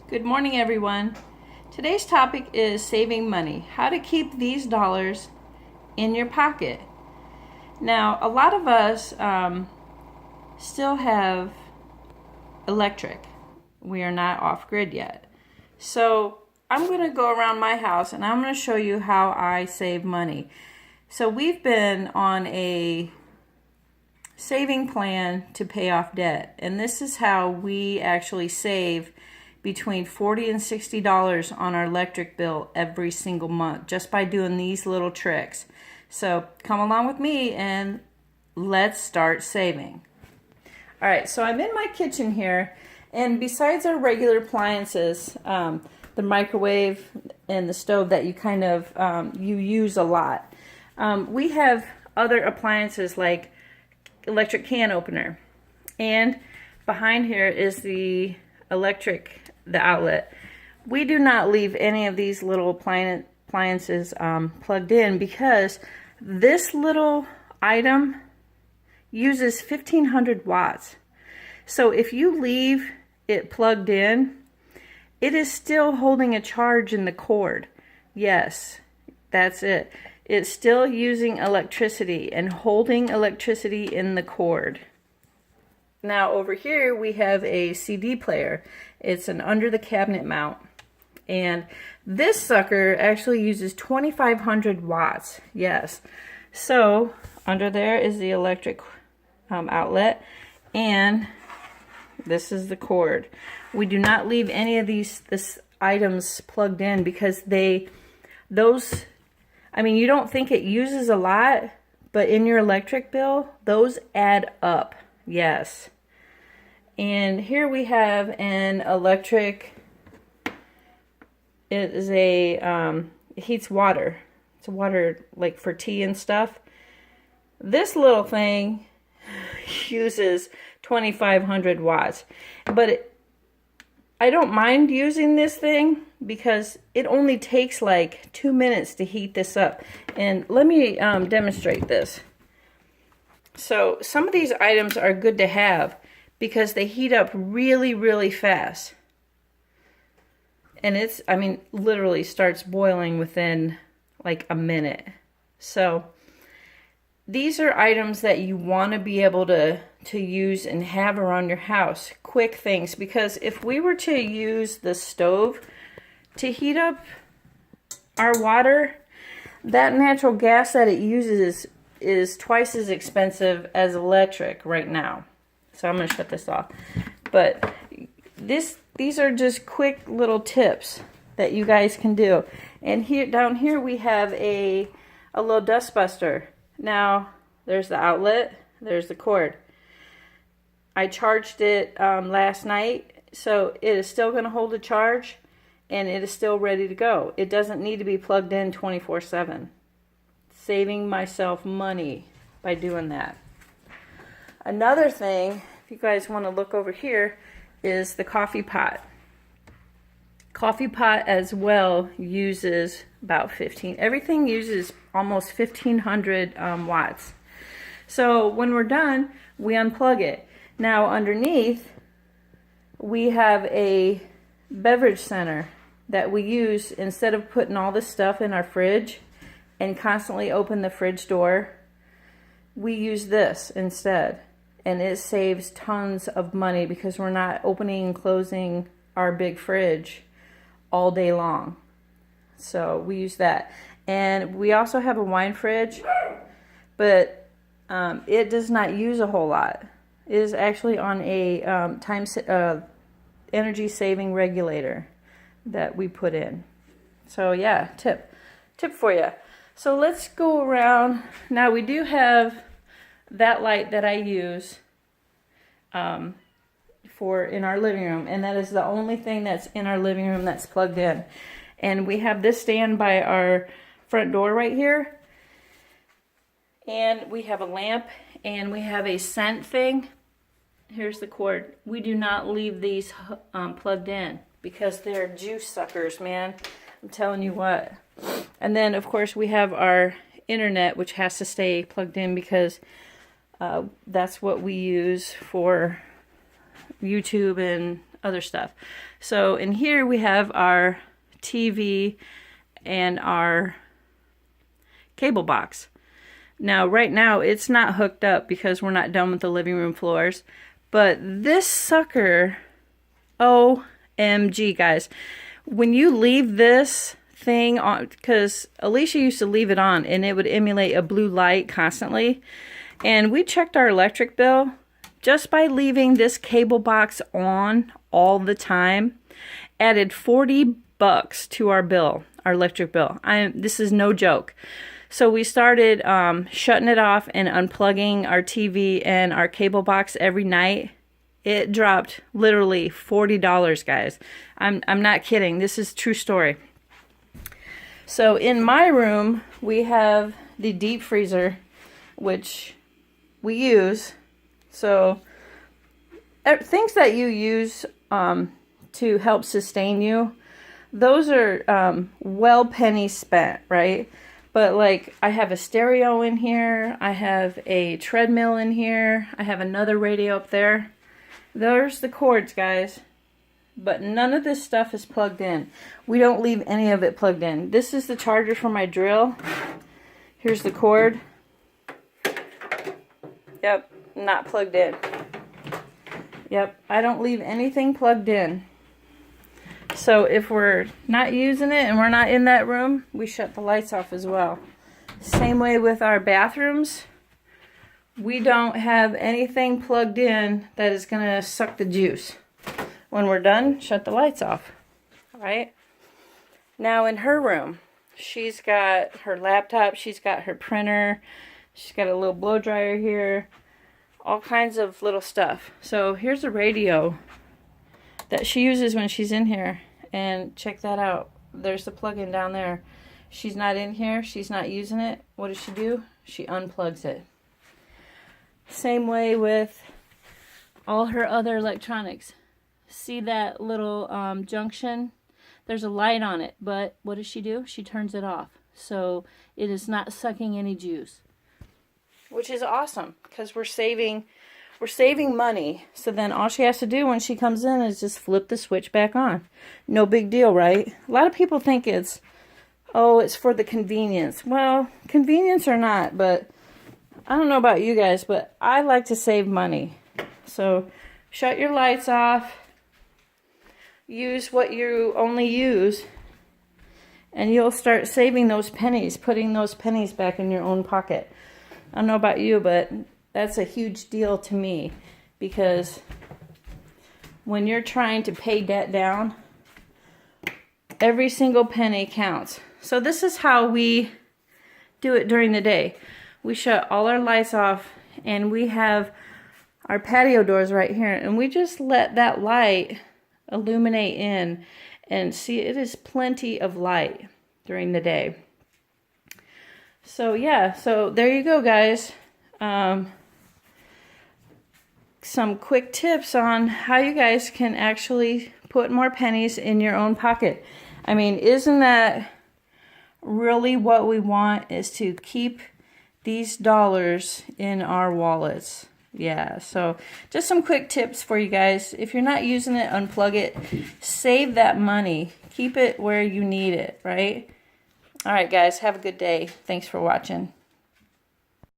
Good morning, everyone. Today's topic is saving money. How to keep these dollars in your pocket. Now, a lot of us still have electric. We are not off grid yet. So I'm going to go around my house and I'm going to show you how I save money. So we've been on a saving plan to pay off debt, and this is how we actually save between $40 and $60 on our electric bill every single month just by doing these little tricks. So come along with me and let's start saving. All right, so I'm in my kitchen here, and besides our regular appliances, the microwave and the stove that you kind of you use a lot, we have other appliances like electric can opener, and behind here is the outlet. We do not leave any of these little appliances plugged in because this little item uses 1500 watts. So if you leave it plugged in, it is still holding a charge in the cord. Yes, that's it. It's still using electricity and holding electricity in the cord. Now over here we have a CD player. It's an under the cabinet mount, and this sucker actually uses 2500 watts. Yes, so under there is the electric outlet, and this is the cord. We do not leave any of these items plugged in because you don't think it uses a lot, but in your electric bill those add up. Yes. And here we have an electric, it is it heats water. It's water like for tea and stuff. This little thing uses 2500 watts, but I don't mind using this thing because it only takes like 2 minutes to heat this up. And let me demonstrate this. So some of these items are good to have because they heat up really, really fast. And literally starts boiling within like a minute. So these are items that you want to be able to use and have around your house. Quick things, because if we were to use the stove to heat up our water, that natural gas that it uses is twice as expensive as electric right now. So I'm going to shut this off. But these are just quick little tips that you guys can do. And down here we have a little dust buster. Now there's the outlet, there's the cord. I charged it last night, so it is still going to hold a charge and it is still ready to go. It doesn't need to be plugged in 24/7. Saving myself money by doing that. Another thing, if you guys want to look over here, is the coffee pot. Coffee pot as well uses about 15. Everything uses almost 1500 watts. So when we're done, we unplug it. Now underneath, we have a beverage center that we use instead of putting all this stuff in our fridge and constantly open the fridge door. We use this instead, and it saves tons of money because we're not opening and closing our big fridge all day long. So we use that. And we also have a wine fridge, but it does not use a whole lot. It is actually on a energy saving regulator that we put in. So yeah, tip for you. So let's go around. Now we do have that light that I use in our living room, and that is the only thing that's in our living room that's plugged in. And we have this stand by our front door right here, and we have a lamp, and we have a scent thing. Here's the cord. We do not leave these plugged in because they're juice suckers, man. I'm telling you what. And then of course we have our internet, which has to stay plugged in because that's what we use for YouTube and other stuff. So in here we have our TV and our cable box. Now right now it's not hooked up because we're not done with the living room floors, but this sucker, OMG guys, when you leave this thing on, because Alicia used to leave it on and it would emulate a blue light constantly, and we checked our electric bill just by leaving this cable box on all the time, added $40 to our bill, our electric bill. This is no joke. So we started shutting it off and unplugging our TV and our cable box every night. It dropped literally $40, guys. I'm not kidding. This is a true story. So in my room, we have the deep freezer, which we use. So things that you use to help sustain you, those are well pennies spent, right? But like, I have a stereo in here, I have a treadmill in here, I have another radio up there. There's the cords, guys. But none of this stuff is plugged in. We don't leave any of it plugged in. This is the charger for my drill. Here's the cord. Yep, not plugged in. Yep, I don't leave anything plugged in. So if we're not using it and we're not in that room, we shut the lights off as well. Same way with our bathrooms. We don't have anything plugged in that is going to suck the juice. When we're done, shut the lights off. All right? Now in her room, she's got her laptop, she's got her printer, she's got a little blow dryer here, all kinds of little stuff. So here's a radio that she uses when she's in here. And check that out. There's the plug-in down there. She's not in here. She's not using it. What does she do? She unplugs it. Same way with all her other electronics. See that little junction? There's a light on it, but what does she do? She turns it off. So it is not sucking any juice. Which is awesome, because we're saving money. So then all she has to do when she comes in is just flip the switch back on. No big deal, right? A lot of people think it's for the convenience. Well, convenience or not, but I don't know about you guys, but I like to save money. So shut your lights off. Use what you only use. And you'll start saving those pennies, putting those pennies back in your own pocket. I don't know about you, but that's a huge deal to me, because when you're trying to pay debt down, every single penny counts. So this is how we do it during the day. We shut all our lights off, and we have our patio doors right here, and we just let that light illuminate in, and see, it is plenty of light during the day. So yeah, so there you go, guys. Some quick tips on how you guys can actually put more pennies in your own pocket. I mean, isn't that really what we want, is to keep these dollars in our wallets? Yeah, so just some quick tips for you guys. If you're not using it, unplug it. Save that money. Keep it where you need it, right? All right, guys, have a good day. Thanks for watching.